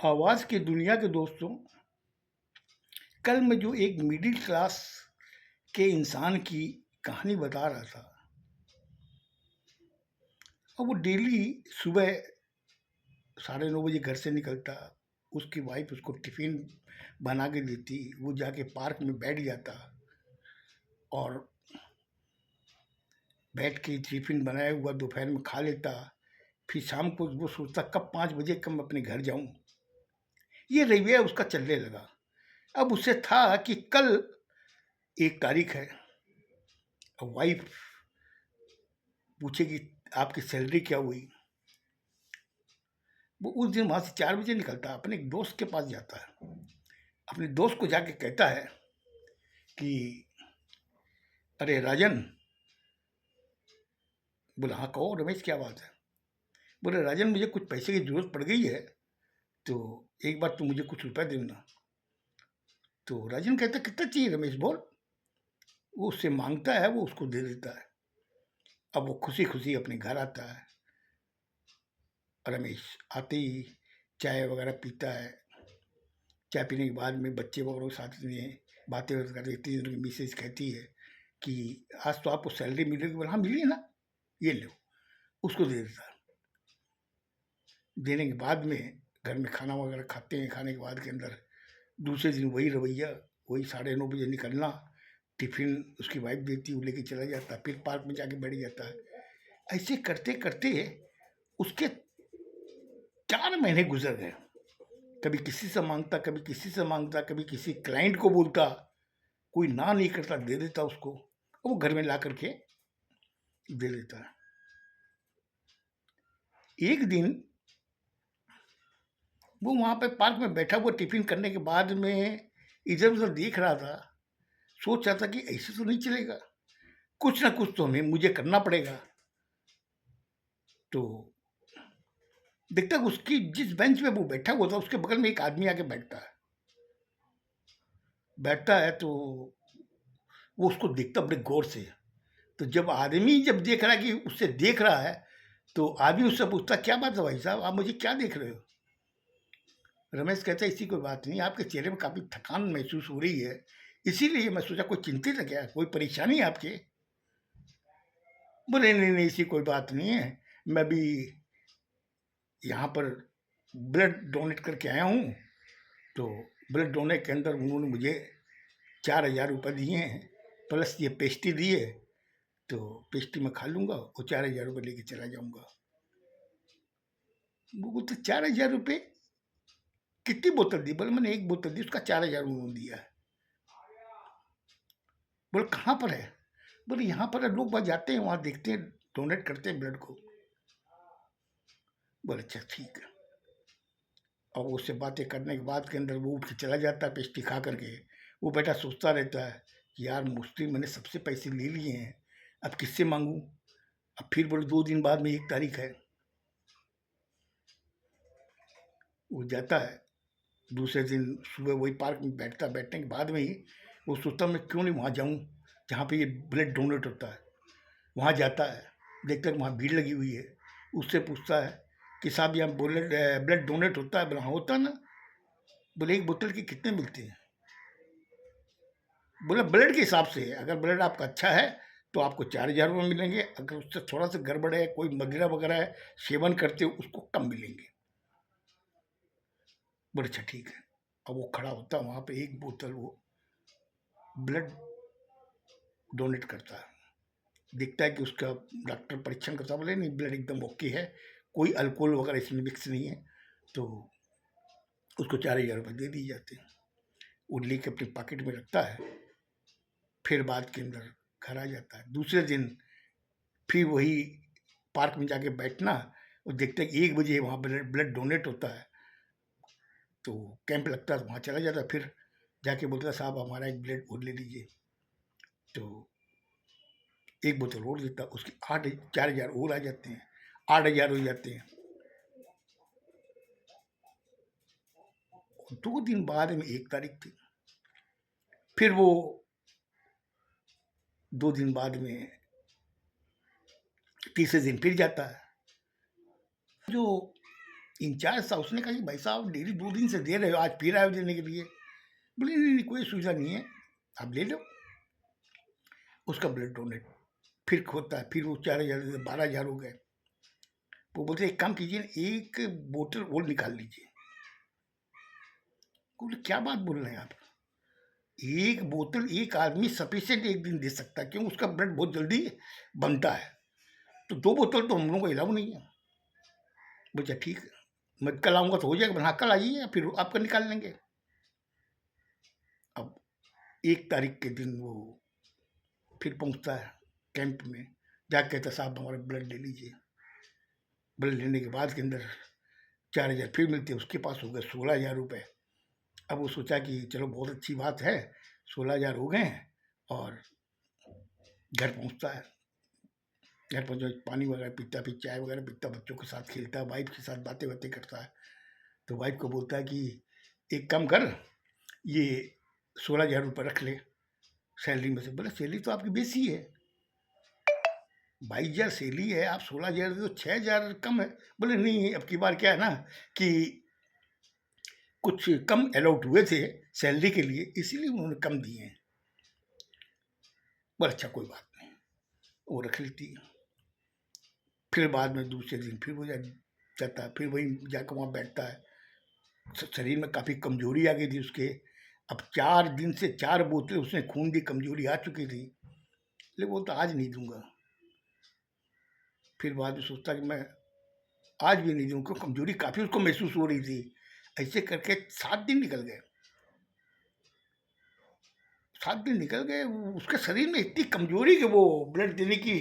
आवाज़ की दुनिया के दोस्तों, कल मैं जो एक मिडिल क्लास के इंसान की कहानी बता रहा था। और वो डेली सुबह 9:30 बजे घर से निकलता। उसकी वाइफ उसको टिफ़िन बना के देती, वो जाके पार्क में बैठ जाता और बैठ के टिफ़िन बनाया हुआ दोपहर में खा लेता। फिर शाम को वो सोचता कब 5 बजे कब मैं अपने घर जाऊं। ये रवैया उसका चलने लगा। अब उसे था कि कल 1 तारीख है और वाइफ पूछेगी आपकी सैलरी क्या हुई। वो उस दिन वहां से 4 बजे निकलता, अपने एक दोस्त के पास जाता है। अपने दोस्त को जाके कहता है कि अरे राजन। बोला हाँ कहो रमेश, क्या बात है। बोले राजन, मुझे कुछ पैसे की जरूरत पड़ गई है, तो एक बार तुम मुझे कुछ रुपया देना। तो राजन कहता कितना चाहिए रमेश, बोल। वो उससे मांगता है, वो उसको दे देता है। अब वो खुशी खुशी अपने घर आता है। रमेश आते ही चाय वगैरह पीता है। चाय पीने के बाद में बच्चे वगैरह के साथ में बातें करते, इतनी देर में मिसेज कहती है कि आज तो आपको सैलरी मिलेगी। बोला हाँ मिली ना, ये लो। उसको दे देता है। देने के बाद में घर में खाना वगैरह खाते हैं। खाने के बाद के अंदर दूसरे दिन वही रवैया, वही 9:30 बजे निकलना। टिफिन उसकी वाइफ देती, वो लेके चला जाता, फिर पार्क में जाके बैठ जाता है। ऐसे करते करते उसके 4 महीने गुजर गए। कभी किसी से मांगता, कभी किसी से मांगता, कभी किसी क्लाइंट को बोलता, कोई ना नहीं करता, दे देता उसको, और वो घर में ला करके दे देता है। एक दिन वो वहां पे पार्क में बैठा हुआ टिफिन करने के बाद में इधर उधर देख रहा था। सोच रहा था कि ऐसे तो नहीं चलेगा, कुछ ना कुछ तो हमें मुझे करना पड़ेगा। तो देखता उसकी जिस बेंच पे वो बैठा हुआ था, उसके बगल में एक आदमी आके बैठता है तो वो उसको देखता बड़े गौर से। तो जब आदमी जब देख रहा है कि उससे देख रहा है, तो आदमी उससे पूछता क्या बात है भाई साहब, आप मुझे क्या देख रहे हो। रमेश कहता है ऐसी कोई बात नहीं, आपके चेहरे में काफी थकान महसूस हो रही है, इसीलिए मैं सोचा कोई चिंतित है क्या, कोई परेशानी है आपके। बोले नहीं नहीं, ऐसी कोई बात नहीं है, मैं भी यहाँ पर ब्लड डोनेट करके आया हूँ। तो ब्लड डोनेट के अंदर उन्होंने मुझे 4,000 रुपये दिए हैं, प्लस ये पेस्ट्री दी है। तो पेस्ट्री मैं खा लूँगा और 4,000 रुपये लेके चला जाऊँगा। वो बोलते 4,000 रुपये, कितनी बोतल दी। बोले मैंने एक बोतल दी, उसका 4,000 उन्होंने दिया है। बोले कहाँ पर है। बोले यहाँ पर है, लोग बाग जाते हैं वहाँ देखते हैं, डोनेट करते हैं ब्लड को। बोले अच्छा ठीक है। और उससे बातें करने के बाद के अंदर वो उठ के चला जाता है पेस्ट्री खा करके। वो बेटा सोचता रहता है कि यार मोस्टली मैंने सबसे पैसे ले लिए हैं, अब किससे मांगू। अब फिर बोले 2 दिन बाद में 1 तारीख है। वो जाता है, दूसरे दिन सुबह वही पार्क में बैठता, बैठने के बाद में ही वो सोचता मैं क्यों नहीं वहाँ जाऊँ जहाँ पे ये ब्लड डोनेट होता है। वहाँ जाता है, देखता है वहाँ भीड़ लगी हुई है। उससे पूछता है कि साहब यहाँ ब्लड ब्लड डोनेट होता है। बोला हाँ होता है ना। बोले एक बोतल के कितने मिलते हैं। बोले ब्लड के हिसाब से है, अगर ब्लड आपका अच्छा है तो आपको 4,000 रुपये मिलेंगे, अगर उससे थोड़ा सा गड़बड़ है, कोई मदिरा वगैरह है सेवन करते हो, उसको कम मिलेंगे। बोले अच्छा ठीक है। अब वो खड़ा होता है वहाँ पे, एक बोतल वो ब्लड डोनेट करता है। देखता है कि उसका डॉक्टर परीक्षण करता है, बोले नहीं ब्लड एकदम ओके है, कोई अल्कोहल वगैरह इसमें मिक्स नहीं है। तो उसको 4,000 रुपये दे दिए जाते हैं। वो लेके अपने पॉकेट में रखता है। फिर बाद के अंदर घर आ जाता है। दूसरे दिन फिर वही पार्क में जाके बैठना और देखते हैं कि 1 बजे वहाँ ब्लड ब्लड डोनेट होता है। तो कैंप लगता है तो वहाँ चला जाता है। फिर जाके बोलता है साहब हमारा एक ब्लड और ले लीजिए। तो एक बोतल और देता, उसकी 4,000 और आ जाते हैं, 8,000 हो जाते हैं। 2 दिन बाद में 1 तारीख थी। फिर वो 2 दिन बाद में तीसरे दिन फिर जाता है। जो इंचार्ज था, उसने कहा कि भाई साहब डेली 2 दिन से दे रहे हो, आज फिर आए हो देने के लिए? बोले नहीं नहीं कोई सुविधा नहीं है, आप ले लो। उसका ब्लड डोनेट फिर होता है, फिर वो 4,000 12,000 हो गए। वो बोलते एक काम कीजिए, एक बोतल और निकाल लीजिए। बोले क्या बात बोल रहे हैं आप? एक बोतल एक आदमी सफिशिएंट एक दिन दे सकता है, क्यों? उसका ब्लड बहुत जल्दी बनता है, तो 2 बोतल तो हम लोगों को अलाउ नहीं है। बोला ठीक है, मैं कल आऊँगा तो हो जाएगा। हाँ कल आइए, फिर आपका निकाल लेंगे। अब 1 तारीख के दिन वो फिर पहुँचता है कैंप में, जाके कहता साहब हमारा ब्लड ले लीजिए। ब्लड लेने के बाद के अंदर 4,000 फिर मिलते, उसके पास हो गए 16,000 रुपये। अब वो सोचा कि चलो बहुत अच्छी बात है, 16,000 हो गए हैं। और घर पहुँचता है, घर पहुँच पानी वगैरह पीता, फिर चाय वगैरह पीता, बच्चों के साथ खेलता है, वाइफ के साथ बातें बातें करता है। तो वाइफ को बोलता है कि एक काम कर, ये 16,000 रुपये रख ले सैलरी में से। बोले सैलरी तो आपकी बेसी है, 22,000 सैलरी है, आप 16,000 दे दो, 6,000 कम है। बोले नहीं अब की बार क्या है ना कि कुछ कम अलॉट हुए थे सैलरी के लिए, इसीलिए उन्होंने कम दिए हैं। बोले अच्छा कोई बात नहीं, वो रख लेती है। फिर बाद में दूसरे दिन फिर वो जाता है, फिर वहीं जाकर वहाँ बैठता है। शरीर में काफ़ी कमजोरी आ गई थी उसके। अब 4 दिन से 4 बोतलें उसने खून दी, कमजोरी आ चुकी थी, लेकिन वो तो आज नहीं दूंगा। फिर बाद में सोचता कि मैं आज भी नहीं दूँ, क्योंकि कमजोरी काफ़ी उसको महसूस हो रही थी। ऐसे करके 7 दिन निकल गए। 7 दिन निकल गए, उसके शरीर में इतनी कमजोरी कि वो ब्लड देने की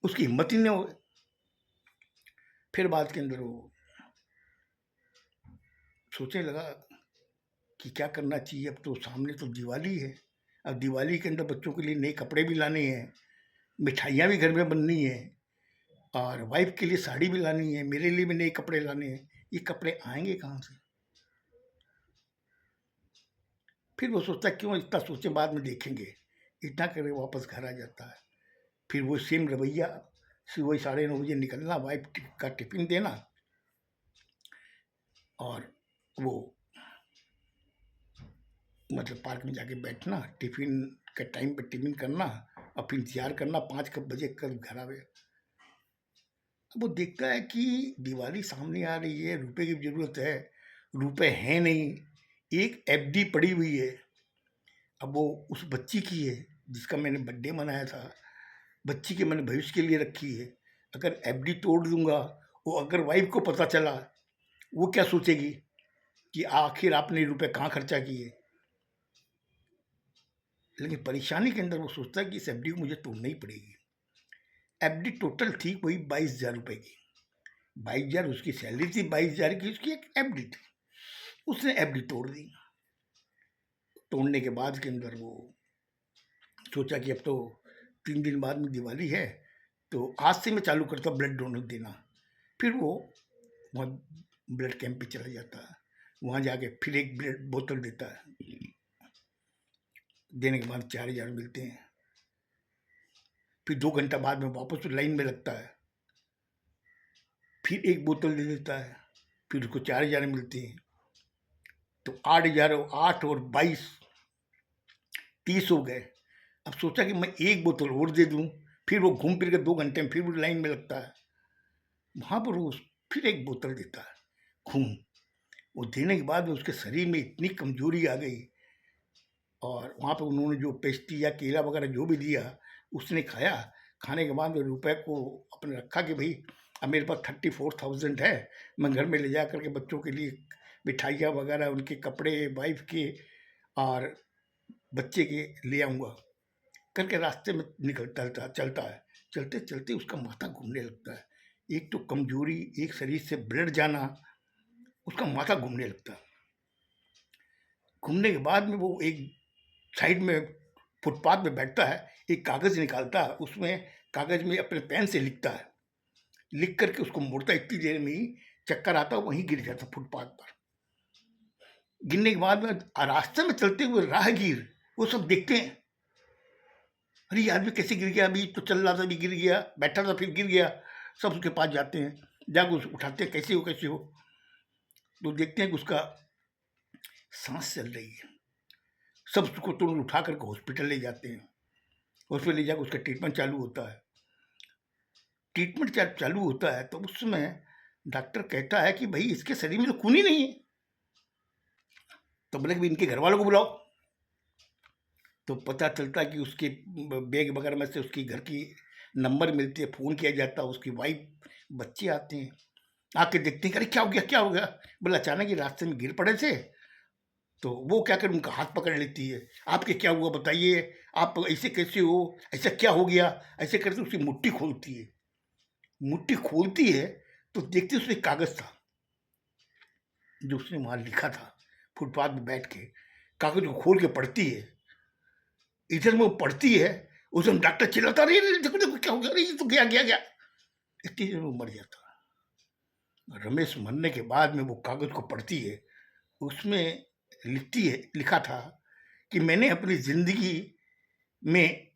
उसकी हिम्मत ही नहीं हो। फिर बाद के अंदर वो सोचने लगा कि क्या करना चाहिए। अब तो सामने तो दिवाली है, अब दिवाली के अंदर बच्चों के लिए नए कपड़े भी लाने हैं, मिठाइयाँ भी घर में बननी है, और वाइफ के लिए साड़ी भी लानी है, मेरे लिए भी नए कपड़े लाने हैं। ये कपड़े आएंगे कहाँ से? फिर वो सोचता क्यों इतना सोचे, बाद में देखेंगे। इतना करे वापस घर आ जाता है। फिर वो सेम रवैया, सुबह 9:30 बजे निकलना, वाइफ का टिफिन देना, और वो मतलब पार्क में जाके बैठना, टिफिन के टाइम पे टिफिन करना, और फिर इंतजार करना 5 बजे कब घर आवे। अब वो देखता है कि दिवाली सामने आ रही है, रुपए की जरूरत है, रुपए हैं नहीं, एक एफडी पड़ी हुई है। अब वो उस बच्ची की है जिसका मैंने बर्थडे मनाया था, बच्ची के मैंने भविष्य के लिए रखी है। अगर एफडी तोड़ दूंगा, वो अगर वाइफ को पता चला, वो क्या सोचेगी कि आखिर आपने रुपए कहाँ खर्चा किए। लेकिन परेशानी के अंदर वो सोचता है कि इस एफडी को मुझे तोड़ना ही पड़ेगी। एफडी टोटल थी वही 22,000 रुपये की, 22,000 उसकी सैलरी थी, 22,000 की उसकी एक एफडी थी। उसने एफडी तोड़ दी। तोड़ने के बाद के अंदर वो सोचा कि अब तो 3 दिन बाद में दिवाली है, तो आज से मैं चालू करता ब्लड डोनेट देना। फिर वो वहाँ ब्लड कैंप पे चला जाता है, वहाँ जाके फिर एक ब्लड बोतल देता है। देने के बाद 4,000 मिलते हैं। फिर 2 घंटा बाद में वापस लाइन में लगता है, फिर एक बोतल दे देता है, फिर उसको 4,000 मिलते हैं। तो 8,000, 8 और 22 30 हो गए। अब सोचा कि मैं एक बोतल और दे दूं, फिर वो घूम फिर के 2 घंटे में फिर वो लाइन में लगता है, वहाँ पर वो फिर एक बोतल देता है खून। वो देने के बाद में उसके शरीर में इतनी कमजोरी आ गई, और वहाँ पे उन्होंने जो पेस्ट्री या केला वगैरह जो भी दिया उसने खाया। खाने के बाद में रुपए को अपने रखा कि भाई अब मेरे पास 34,000 है, मैं घर में ले जा करके बच्चों के लिए मिठाइयाँ वगैरह, उनके कपड़े, वाइफ के और बच्चे के ले आऊँगा करके रास्ते में निकलता चलता है। चलते चलते उसका माथा घूमने लगता है। एक तो कमजोरी, एक शरीर से ब्लड जाना, उसका माथा घूमने लगता है। घूमने के बाद में वो एक साइड में फुटपाथ पे बैठता है, एक कागज़ निकालता है, उसमें कागज़ में अपने पेन से लिखता है, लिख करके उसको मोड़ता है, इतनी देर में ही चक्कर आता है, वहीं गिर जाता फुटपाथ पर। गिरने के बाद में रास्ते में चलते हुए राहगीर वो सब देखते हैं, अरे ये आदमी कैसे गिर गया, अभी तो चल रहा था अभी गिर गया, बैठा था फिर गिर गया। सब उसके पास जाते हैं, जाकर उसे उठाते हैं, कैसे हो कैसे हो। तो देखते हैं कि उसका सांस चल रही है। सब उसको तुरंत उठा करके हॉस्पिटल ले जाते हैं। हॉस्पिटल ले जाकर उसका ट्रीटमेंट चालू होता है। ट्रीटमेंट जब चालू होता है तो उस समय डॉक्टर कहता है कि भाई इसके शरीर में तो खून ही नहीं है। तो बोले कि इनके घर वालों को बुलाओ। तो पता चलता है कि उसके बैग वगैरह में से उसकी घर की नंबर मिलती है, फ़ोन किया जाता है, उसकी वाइफ, बच्चे आते हैं। आके देखते हैं कि अरे क्या हो गया, क्या हो गया? बोला अचानक ही रास्ते में गिर पड़े थे। तो वो क्या कर उनका हाथ पकड़ लेती है। आपके क्या हुआ बताइए, आप ऐसे कैसे हो, ऐसा क्या हो गया? ऐसे करके उसकी मुट्ठी खोलती है। मुट्ठी खोलती है तो देखती है उसमें एक कागज़ था, जो उसने वहाँ लिखा था फुटपाथ पे बैठ के। कागज़ को खोल के पढ़ती है। इधर में वो पढ़ती है, उस समय डॉक्टर चिल्लाता, अरे अरे देखो देखो क्या हो गया, अरे ये तो गया गया गया। इतनी देर में वो मर जाता। रमेश मरने के बाद में वो कागज़ को पढ़ती है, उसमें लिखती है, लिखा था कि मैंने अपनी ज़िंदगी में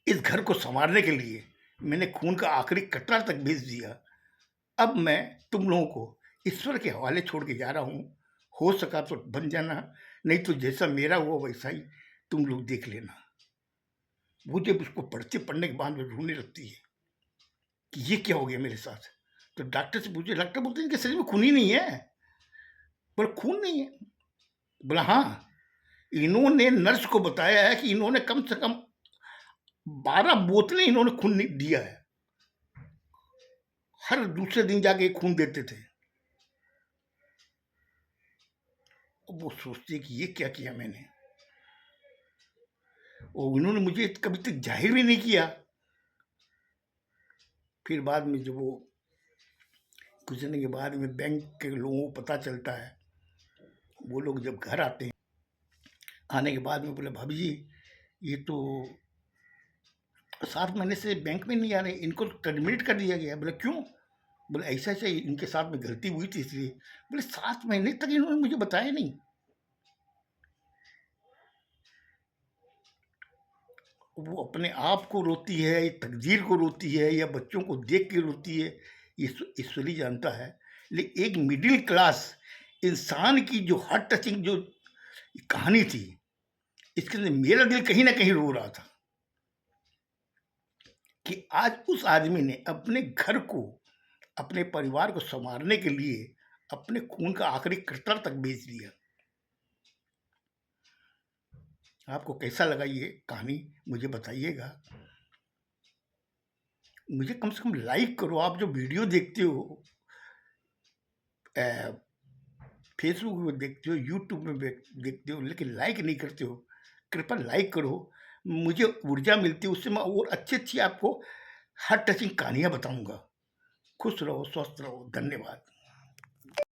इस घर को सँवारने के लिए मैंने खून का आखिरी कतरा तक बेच दिया। अब मैं तुम लोगों को ईश्वर के हवाले छोड़ के जा रहा हूँ। हो सका तो बन जाना, नहीं तो जैसा मेरा हुआ वैसा ही तुम लोग देख लेना। वो जब उसको पढ़ने के बाद में रोने लगती है कि ये क्या हो गया मेरे साथ। तो डॉक्टर से पूछे, डॉक्टर बोलते हैं इनके शरीर में खून ही नहीं है। बोला खून नहीं है? बोला हाँ, इन्होंने नर्स को बताया है कि इन्होंने कम से कम 12 बोतलें इन्होंने खून दिया है। हर दूसरे दिन जाके खून देते थे। अब वो सोचते कि ये क्या किया मैंने, और इन्होंने मुझे कभी तक जाहिर भी नहीं किया। फिर बाद में जब वो कुछ दिन के बाद में बैंक के लोगों को पता चलता है, वो लोग जब घर आते हैं, आने के बाद में बोले भाभी जी ये तो 7 महीने से बैंक में नहीं आ रहे, इनको टर्मिनेट कर दिया गया। बोले क्यों? बोले ऐसा ऐसा इनके साथ में गलती हुई थी इसलिए। बोले 7 महीने तक इन्होंने मुझे बताया नहीं। वो अपने आप को रोती है, या तकदीर को रोती है, या बच्चों को देख के रोती है, ये ईश्वर ही जानता है। लेकिन एक मिडिल क्लास इंसान की जो हार्ट टचिंग जो कहानी थी, इसके अंदर मेरा दिल कहीं ना कहीं रो रहा था कि आज उस आदमी ने अपने घर को, अपने परिवार को संवारने के लिए अपने खून का आखिरी कतरा तक बेच दिया। आपको कैसा लगा ये कहानी मुझे बताइएगा। मुझे कम से कम लाइक करो। आप जो वीडियो देखते हो, फेसबुक में देखते हो, यूट्यूब में देखते हो, लेकिन लाइक नहीं करते हो। कृपया लाइक करो, मुझे ऊर्जा मिलती है, उससे मैं और अच्छी अच्छी आपको हार्ट टचिंग कहानियाँ बताऊँगा। खुश रहो, स्वस्थ रहो, धन्यवाद।